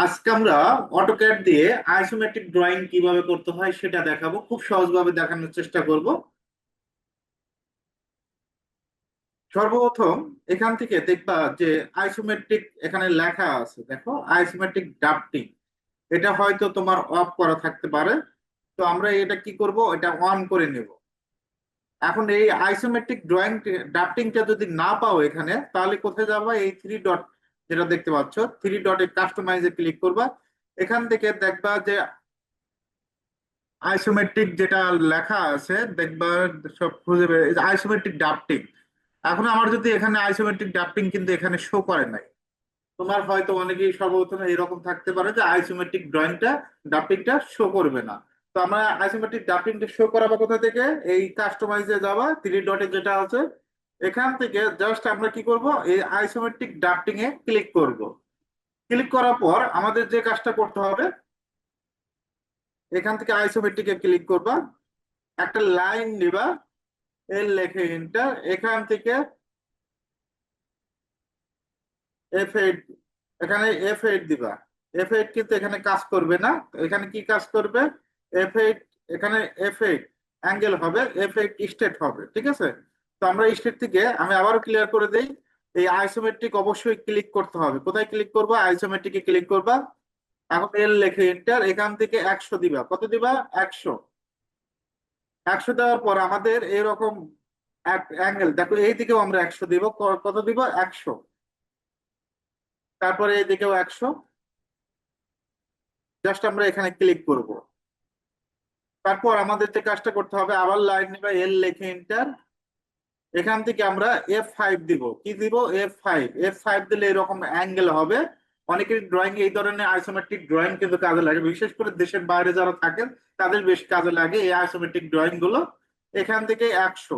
আজকে আমরা অটোক্যাড দিয়ে আইসোমেট্রিক ড্রয়িং কিভাবে করতে হয় সেটা দেখাবো, খুব সহজভাবে দেখানোর চেষ্টা করব। সর্বপ্রথম এখান থেকে দেখবা যে আইসোমেট্রিক এখানে লেখা আছে, দেখো আইসোমেট্রিক ড্রাফটিং। এটা হয়তো তোমার অফ করা থাকতে পারে। তো আমরা এটা কি করব, এটা অন করে নেব। এখন এই আইসোমেট্রিক ড্রয়িং ড্রাফটিংটা যদি না পাও এখানে, তাহলে কোথায় যাবা, এই থ্রি ডট যেটা দেখতে পাচ্ছ, থ্রি ডটে কাস্টমাইজে ক্লিক করবা। এখান থেকে দেখবা যে আইসোমেট্রিক যেটা লেখা আছে দেখবা, সব খুঁজে আইসোমেট্রিক ড্রাফটিং। এখন আমার যদি এখানে আইসোমেট্রিক ড্রাফটিং কিন্তু এখানে শো করে নাই। তোমার হয়তো অনেকেই সর্বপ্রথমে এরকম থাকতে পারে যে আইসোমেট্রিক ড্রাফটিংটা শো করবে না। তো আমরা আইসোমেট্রিক ড্রাফটিংটা শো করাবো কোথা থেকে, এই কাস্টমাইজে যাবা, থ্রি ডটে যেটা আছে এখান থেকে জাস্ট আমরা কি করব, এই আইসোমেট্রিক ড্রাফটিং এ ক্লিক করব। ক্লিক করার পর আমাদের যে কাজটা করতে হবে, এখান থেকে আইসোমেট্রিকে ক্লিক করবা, একটা লাইন নিবা, এর লেখে ইন্টার, এখান থেকে F8, এখানে F8 দিবা। F8 কিন্তু এখানে কাজ করবে না। এখানে কি কাজ করবে, F8, এখানে F8 অ্যাঙ্গেল হবে, F8 স্টেট হবে, ঠিক আছে। তো আমরা স্টেট থেকে আমি আবারও ক্লিয়ার করে দেই, এই আইসোমেট্রিক অবশ্যই ক্লিক করতে হবে। কোথায় ক্লিক করবা, আইসোমেট্রিকে ক্লিক করবা। এখন এর লেখে ইন্টার, এখান থেকে 100 দিবা। কত দিবা, 100। 100 দেওয়ার পর আমাদের এরকম অ্যাঙ্গেল দেখো, এই দিকেও আমরা 100 দিব। কত দিব, 100। তারপরে এই দিকেও 100। জাস্ট আমরা এখানে ক্লিক করব। তারপর আমাদের যে কাজটা করতে হবে, আবার লাইন নিবা, এল লেখে এন্টার। এখান থেকে আমরা F5 দিব। কি দিব, F5 দিলে এরকম অ্যাঙ্গেল হবে। অনেকের ড্রয়িং, এই ধরনের আইসোমেট্রিক ড্রয়িং কিন্তু কাজে লাগে, বিশেষ করে দেশের বাইরে যারা থাকেন তাদের বেশ কাজে লাগে এই আইসোমেট্রিক ড্রয়িং গুলো। এখান থেকে 100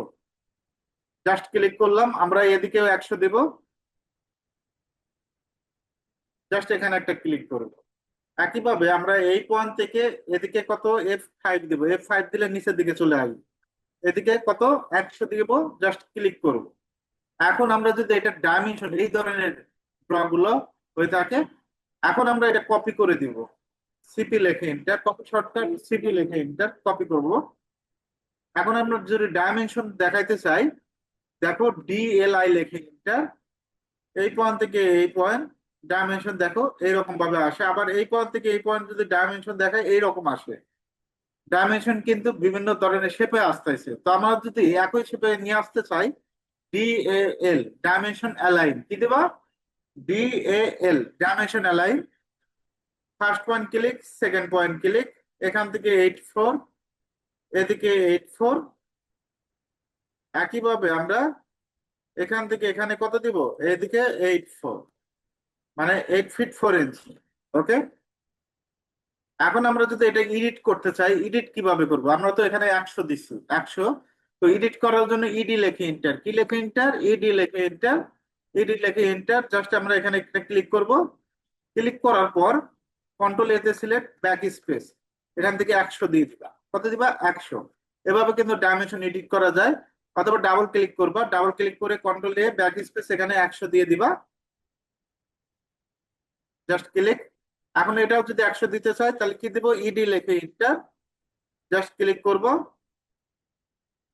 জাস্ট ক্লিক করলাম, আমরা এদিকেও 100 দিব। জাস্ট এখানে একটা ক্লিক করব। একইভাবে আমরা এই পয়েন্ট থেকে এদিকে কত, F5 দিব। F5 দিলে নিচের দিকে চলে আসবে। এদিকে কত, 100 দিব। জাস্ট ক্লিক করব। এখন আমরা যদি এটা ডাইমেনশন, এই ধরনের ড্র গুলো হয়ে থাকে, এখন আমরা এটা কপি করে দিব। সিপি লেখে এন্টার, কপি শর্টকাট সিপি লেখে এন্টার, কপি করব। এখন আমরা যদি ডাইমেনশন দেখাইতে চাই, দেখো ডিএলআই লেখে এন্টার। এই পয়েন্ট থেকে এই পয়েন্ট ডাইমেনশন দেখো এইরকম ভাবে আসে, আবার এই পয়েন্ট থেকে এই পয়েন্ট যদি ডাইমেনশন দেখায় এইরকম আসে। ডাইমেনশন কিন্তু বিভিন্ন ধরনের শেপে আসতেছে। তো আমরা যদি একই শেপে নিয়ে আসতে চাই, ডিএএল ডাইমেনশন অ্যালাইন কি দেবা, ডিএএল dimension align. First point click, second point click, এখান থেকে 84, এদিকে 84। একইভাবে আমরা এখান থেকে এখানে কত দিব, এদিকে 84, মানে 8 ফিট 4 ইঞ্চি। ওকে। এখন আমরা যদি এটা এডিট করতে চাই, এডিট কিভাবে করব, আমরা তো এখানে 100 দিচ্ছি, 100। তো এডিট করার জন্য ইডি লেখে এন্টার, কি লেখে এন্টার, ইডি লেখে এন্টার, ইডি লেখে এন্টার। জাস্ট আমরা এখানে একটা ক্লিক করব। ক্লিক করার পর কন্ট্রোল এতে সিলেক্ট ব্যাক স্পেস, এখান থেকে 100 দিয়ে দিবা। কত দিবা, 100। এভাবে কিন্তু ডাইমেনশন এডিট করা যায়। অথবা ডাবল ক্লিক করবা, ডাবল ক্লিক করে কন্ট্রোল এ ব্যাক স্পেস, এখানে 100 দিয়ে দিবা। Just click. এখন এটাও যদি 100 দিতে চাই, তাহলে কি দিব, ইডি লেখে এন্টার। জাস্ট ক্লিক করব,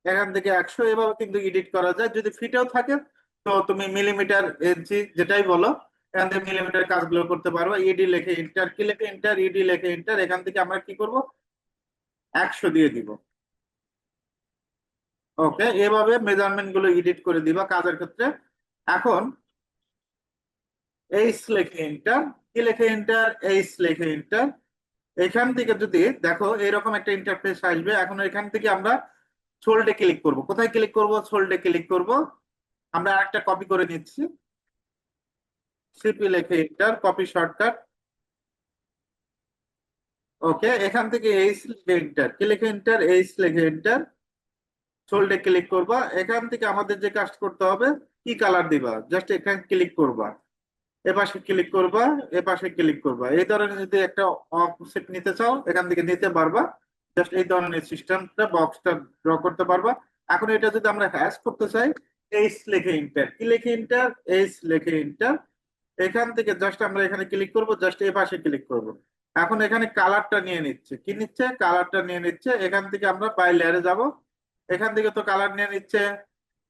এখান থেকে 100। এভাবে কিন্তু এডিট করা যায়। যদি ফিটেও থাকে তো তুমি মিলিমিটার ইঞ্চি যেটাই বলো, এখান থেকে মিলিমিটার কাজগুলো করতে পারো। ইডি লেখে এন্টার, কি লেখে এন্টার, ইডি লেখে এন্টার। এখান থেকে আমরা কি করব, 100 দিয়ে দিব। ওকে, এভাবে মেজারমেন্ট গুলো এডিট করে দিবা কাজের ক্ষেত্রে। এখন এইচ লেখে এন্টার, কি লেখে এন্টার, এইচ লেখে এন্টার। এখান থেকে যদি দেখো এরকম একটা ইন্টারফেস আসবে। এখন এখান থেকে আমরা সোল্ডে ক্লিক করব। কোথায় ক্লিক করব, সোল্ডে ক্লিক করব। আমরা একটা কপি করে নিচ্ছি, সিপি লেখে এন্টার, কপি শর্টকাট। ওকে, এখান থেকে এইচ লেখে এন্টার, কি লেখে এন্টার, এইচ লেখে এন্টার। সোল্ডে ক্লিক করবা। এখান থেকে আমাদের যে কাজ করতে হবে, কি কালার দিবা, জাস্ট এখানে ক্লিক করবা, এপাশে ক্লিক করবা, এপাশে ক্লিক করবা। এই ধরনের যদি একটা অফসেট নিতে চাও, এখান থেকে নিতে পারবা। জাস্ট এই ধরনের সিস্টেমটা, বক্সটা ড্র করতে পারবা। এখন এটা যদি আমরা হ্যাশ করতে চাই, এইচ লেখে এন্টার, কি লেখে এন্টার, এইচ লেখে এন্টার। এখান থেকে জাস্ট আমরা এখানে ক্লিক করব, জাস্ট এই পাশে ক্লিক করব। এখন এখানে কালারটা নিয়ে নিচ্ছে, কি নিচ্ছে, কালারটা নিয়ে নিচ্ছে। এখান থেকে আমরা বাই লেয়ারে যাব, এখান থেকে তো কালার নিয়ে নিচ্ছে।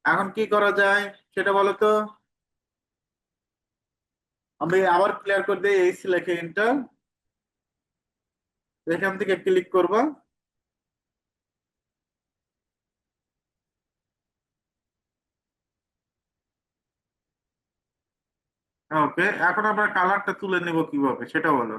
এখন কি করা যায় সেটা বলো তো। আমি আবার ক্লিয়ার করে দিই, এই সিলেক্ট এন্টার, এখান থেকে ক্লিক করব। ওকে, এখন আমরা কালারটা তুলে নেব কিভাবে সেটা বলো।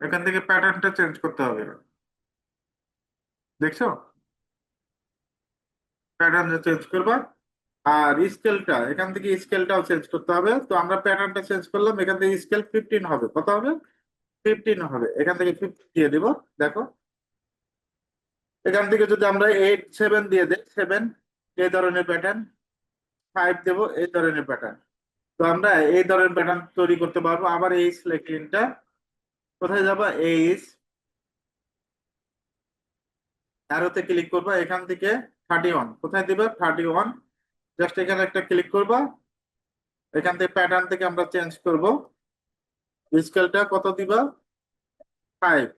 এখান থেকে প্যাটার্নটা চেঞ্জ করতে হবে, দেখছো? প্যাটার্ন চেঞ্জ করবা। আর স্কেলটা এখান থেকে স্কেলটাও চেঞ্জ করতে হবে। তো আমরা প্যাটার্নটা চেঞ্জ করলাম, এখান থেকে স্কেল 15 হবে। কত হবে? 15 হবে। এখান থেকে 50 দিয়ে দিব। দেখো, এখান থেকে যদি আমরা 7 দিয়ে দেই, 7 এই ধরনের প্যাটার্ন, 5 দেব এই ধরনের প্যাটার্ন। তো আমরা এই ধরনের প্যাটার্ন তৈরি করতে পারবো। আবার এই সিলেক্টটা কোথায় যাবা, এই অ্যারোতে ক্লিক করবা, এখান থেকে 31 কোথায় দিবা, 31, জাস্ট এখানে একটা ক্লিক করবা। এখান থেকে প্যাটার্ন থেকে আমরা চেঞ্জ করব, স্কেলটা কত দিবা, 5।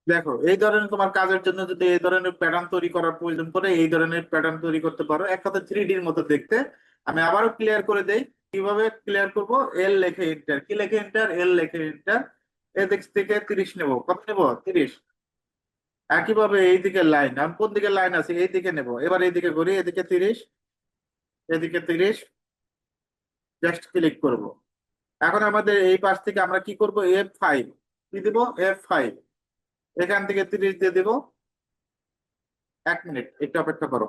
দেখো, এই ধরনের তোমার কাজের জন্য যদি এই ধরনের প্যাটার্ন তৈরি করার প্রয়োজন পড়ে, এই ধরনের প্যাটার্ন তৈরি করতে পারো, এক কথা 3D এর মতো দেখতে। আমি আবারও ক্লিয়ার করে দেই কিভাবে ক্লিয়ার করব। এল লেখে এন্টার, কি লেখে এন্টার, এল লেখে এন্টার। এদিক থেকে 30 নেব, কত নেব, 30। একইভাবে এই দিকে লাইন, আমি কোন দিকে লাইন আছে, এই দিকে নেব। এবার এইদিকে ঘুরি, এদিকে 30, এদিকে 30, জাস্ট ক্লিক করব। এখন আমাদের এই পাশ থেকে আমরা কি করব, F5 কি দিব, F5, এখান থেকে 30 দিয়ে দিব। 1 মিনিট একটু অপেক্ষা করো।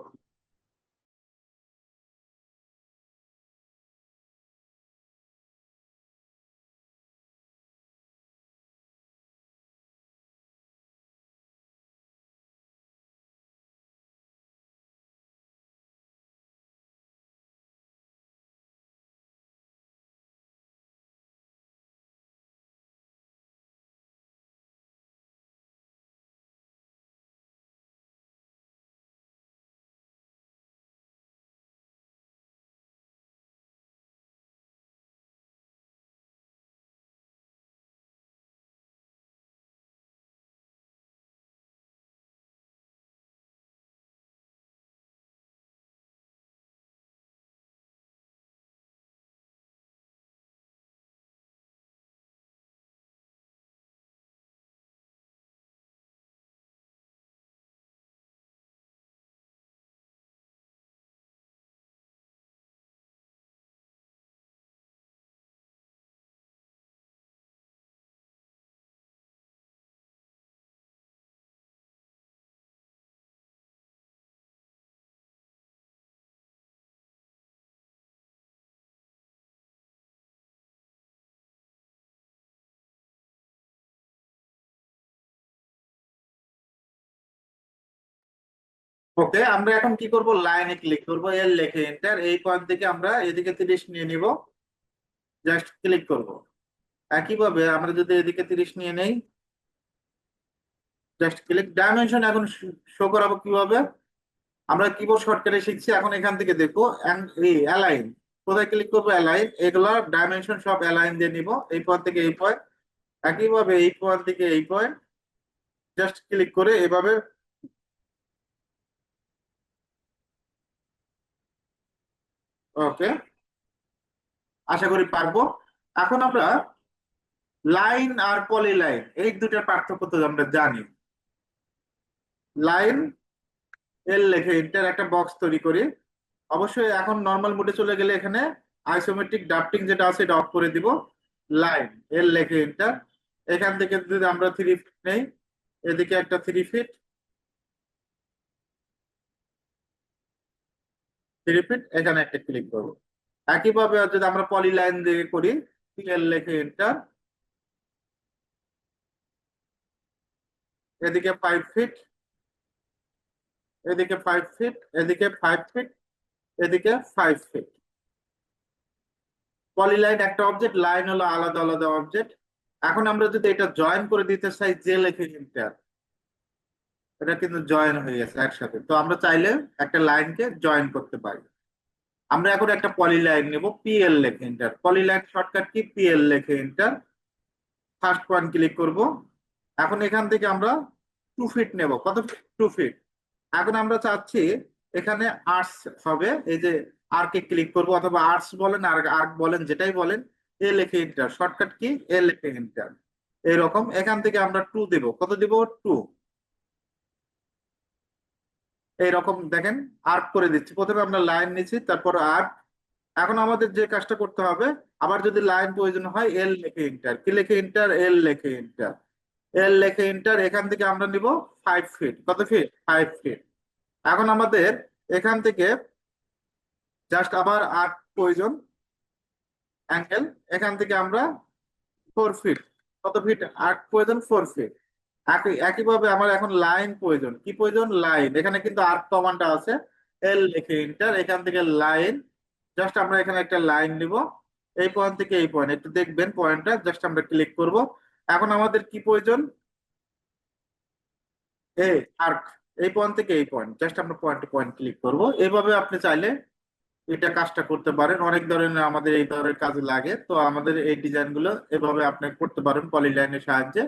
ওকে, আমরা এখন কি করব, লাইনে ক্লিক করব, এর লেখে এন্টার, এই পয়েন্ট থেকে আমরা এদিকে 30 নিয়ে নিব, জাস্ট ক্লিক করব। একইভাবে আমরা যদি এদিকে 30 নিয়ে নেই, জাস্ট ক্লিক। ডাইমেনশন এখন শো করাবো কিভাবে, আমরা কিবোর্ড শর্টকাটে শিখছি, এখন এখান থেকে দেখো এই অ্যালাইন, কোথায় ক্লিক করবো, অ্যালাইন, এগুলা ডাইমেনশন সব অ্যালাইন দিয়ে নিব, এই পয়েন্ট থেকে এই পয়েন্ট। একইভাবে এই পয়েন্ট থেকে এই পয়েন্ট, জাস্ট ক্লিক করে এভাবে। ওকে, আশা করি পারবো। এখন আমরা লাইন আর পলি লাইন এই দুটার পার্থক্য তো আমরা জানি। লাইন, এল লেখে এন্টার, একটা বক্স তৈরি করি। অবশ্যই এখন নর্মাল মোডে চলে গেলে এখানে আইসোমেট্রিক ড্রাফটিং যেটা আছে এটা অফ করে দিব। লাইন, এল লেখে এন্টার, এখান থেকে যদি আমরা 3 ফিট নেই, এদিকে একটা 3 ফিট, 3 ফিট, এখানে একটা ক্লিক করবো। একইভাবে যদি আমরা পলি লাইন দিয়ে করি, এল লেখে এন্টার, এদিকে 5 ফিট, এদিকে 5 ফিট, এদিকে 5 ফিট, এদিকে 5 ফিট। পলিলাইন একটা অবজেক্ট, লাইন হলো আলাদা আলাদা অবজেক্ট। এখন আমরা যদি এটা জয়েন করে দিতে চাই, জে লেখে এন্টার, এটা কিন্তু জয়েন হয়ে গেছে একসাথে। তো আমরা চাইলে একটা লাইনকে জয়েন করতে পারি। আমরা এখন একটা পলি লাইন নেব, পিএল লেখে এন্টার। পলি লাইন শর্টকাট কি, পিএল লেখে এন্টার। ফার্স্ট পয়েন্ট ক্লিক করব। এখন এখান থেকে আমরা 2 ফিট নেব। কত ফিট? 2 ফিট। এখন আমরা চাচ্ছি এখানে আর্টস হবে, এই যে আর্কে ক্লিক করব, অথবা আর্টস বলেন আর আর্ক বলেন, যেটাই বলেন। এ লেখে এন্টার, শর্টকাট কি, এ লেখে এন্টার। এরকম এখান থেকে আমরা 2 দিব। কত দিব? 2। এইরকম দেখেন, আর্ক করে দিচ্ছি। প্রথমে আমরা লাইন নিচ্ছি, তারপর আর্ক। এখন আমাদের যে কাজটা করতে হবে, আবার যদি লাইন প্রয়োজন হয়, এল লেখে এন্টার। কি লেখে এন্টার? এল লেখে এন্টার। এল লেখে এন্টার। এখান থেকে আমরা নিব 5 ফিট। কত ফিট? 5 ফিট। এখন আমাদের এখান থেকে জাস্ট আবার আর্ক প্রয়োজন, অ্যাঙ্গেল। এখান থেকে আমরা 4 ফিট। কত ফিট আর্ক প্রয়োজন? 4 ফিট। একইভাবে আমার এখন লাইন প্রয়োজন। কি প্রয়োজন? লাইন। এখানে কিন্তু আর্ক কমান্ডটা আছে, এল লিখে এন্টার। এখান থেকে লাইন, জাস্ট আমরা এখানে একটা লাইন নিব, এই পয়েন্ট থেকে এই পয়েন্ট, একটু দেখবেন পয়েন্টটা, জাস্ট আমরা ক্লিক করব। এখন আমাদের কি প্রয়োজন? এ আর্ক, এই পয়েন্ট থেকে এই পয়েন্ট, জাস্ট আমরা পয়েন্ট টু পয়েন্ট ক্লিক করব। এইভাবে আপনি চাইলে এটা কাজটা করতে পারেন। অনেক ধরনের আমাদের এই ধরনের কাজে লাগে, তো আমাদের এই ডিজাইন গুলো এভাবে আপনি করতে পারেন পলিলাইনের সাহায্যে।